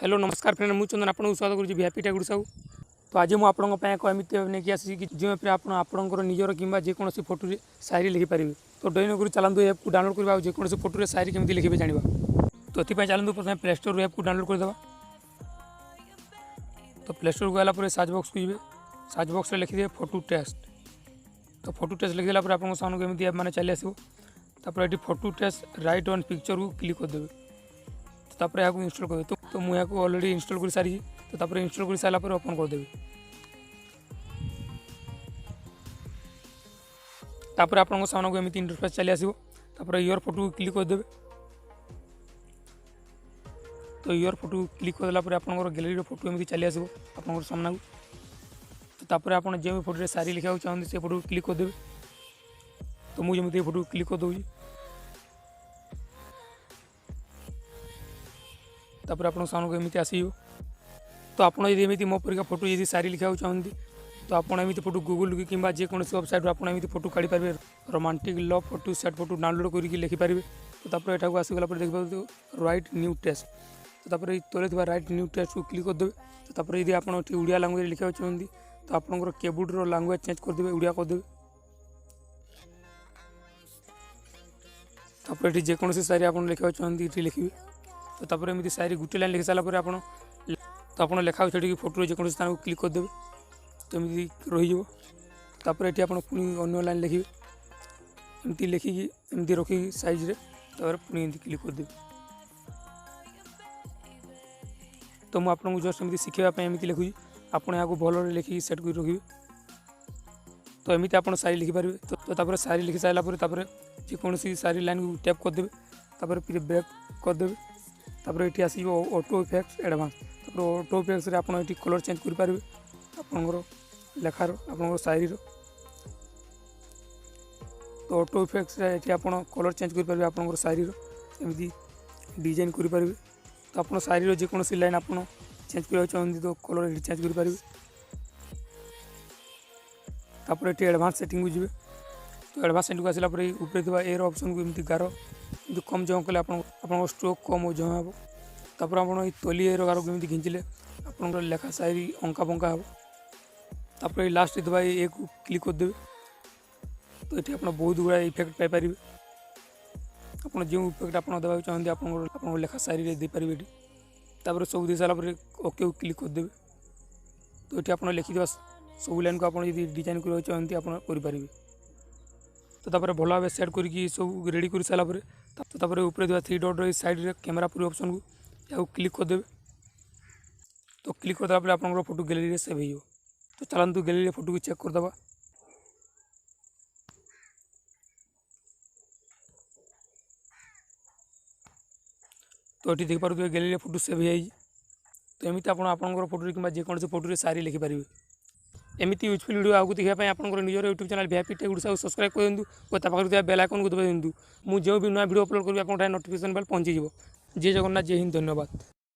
Hello नमस्कार friend मुझे चंदन आपको स्वागत करुँच वीआईपी टेक गुड़साऊ। तो आज मुझे आपंपी नहीं आसी जो आपंकर निजर कि जेकोसी फोटो शायरी लिखिपारे। तो डरी नक चलतु एप को डाउनलोड करवा जेकोसी फोटो शायरी केमी लिखे जाना। तो ये चलतु प्रथम प्ले स्टोर एप को डाउनलोड करदे। तो प्ले स्टोर को गलापर सर्च बॉक्स को जी सर्च बॉक्स लिखिदे फोटो टेस्ट। तो फोटो टेस्ट लिखिदेला आप सामने एमती एप मैंने चली आसो। ये photo test write on picture को क्लिक करदे। तापर यहाँ इंस्टॉल कर। तो मुझे यहाँ ऑलरेडी इंस्टॉल कर सारी। तो तापर इंस्टॉल कर सारापर ओपन करदेवी। तापर आप सामने को एमती इंटरफेस चली आसो। तापर योर फोटो को क्लिक करदे। तो योर फोटो क्लिक करदेला आप गैलरी फोटो एमती चली आसो आप सामना को। तो तापर आप जो फोटो शायरी लिखा चाहते से फोटो क्लिक करदे। तो मुझे जमी फोटो क्लिक करदे। तापर आप सामने को एमती आसो। तो आपड़ जमी मो परिका फोटो यदि शायरी लिखा चाहती तो आपड़ी फोटो गूगल कि जेकोसी वेबसाइट आपड़ी फोटो काढ़ी पारे। Romantic love photo set photo download करके लिखिपारे। तो तापर एठाक आसीगला देखिए राइट न्यू टेस्ट। तो तापर तले थी राइट न्यू टेस्ट को क्लिक करदे। तो तापर यदि आप ओडिया लांगुएज लिखा चाहती तो आपंकर कीबोर्ड लांगुएज चेंज करदे ओडिया करदे। तापर ये जेकोसी शायरी आप लिखा चाहती ये लिखे। तो तापर एमती शायरी गोटे लाइन लिखि सारापर आप तो आप लेखा छाड़ी फोटो जेकोसी स्थान को क्लिक करदे। तो एमती रही। तापर ये आप पुणी अन्य लाइन लिखे एमती लिखिकी एमती रखिकी साइज रे। तापर पुणी एमती क्लिक करदे। तो मुझे आपको जस्ट एमती शिखापी एमती लिखुची आप भल लिखिकी सेट कर रखिए। तो एमती आप शायरी लिखिपारे। तो तापर शायरी लिखि सारापर तापर जेकोसी शायरी लाइन को टैप करदे। तापर फिर ब्रेक करदे। तापर ये आस ऑटो इफेक्ट्स एडवांस। तापर ऑटो इफेक्ट्स रे आप कलर चेंज करेंगे आपंकर लेखार आप शायरी। तो ऑटो इफेक्ट्स ये आप कलर चेंज करेंगे आपंकर शायरी एमती डिजाइन करेंगे। तो आप शायरी जेकोसी लाइन आप चेंज करना चाहते तो कलर चेंज करेंगे। तापर ये एडवांस सेटिंग को जी। तो एडवांस सेटिंग को आसला ऊपर एयर ऑप्शन को एमती गार कम जमा कले आप स्ट्रोक कम हो जमा हे। तापर आप तली एयर गार को घिंचले आप लेखा शायरी अंका बंका हे। तापर लास्ट ये को क्लिक करदे। तो ये आप बहुत गुड़ा इफेक्ट पाइपर। आप जो इफेक्ट आप देवा चाहते आप लेखा शायरी देपारे। तापर सब दे सारापर ओके को क्लिक करदे। तो ये आप लिखिदा सब लाइन को आप डिजाइन करवा चाहते आप करें। तो तापर भल भाव सेट करके सब रेडी कर सारापर तो तापर ऊपर थी थ्री डॉट साइड रे कैमेरा पूरी ऑप्शन को या क्लिक करदे। तो क्लिक करदेला आप फोटो गैलरी सेव हो। तो चलतु गैलरी फोटो को चेक करदे। तो ये देखिए गैलरी फोटो सेव हो। तो एमती आपंकर फोटो कि जेकोसी फोटो शायरी लिखिपारे। एमती यूजफुल वीडियो आगे देखा आप निजर यूट्यूब चैनल वीआईपी टेक गुड़साऊ सब्सक्राइब कर दिंतु और पाखे बेल आइकन को दबाई दिंतु। मुझे जो भी नया वीडियो अपलोड करी आप नोटिफिकेशन बेल पहुँची। जय जगन्नाथ जय हिंद धन्यवाद।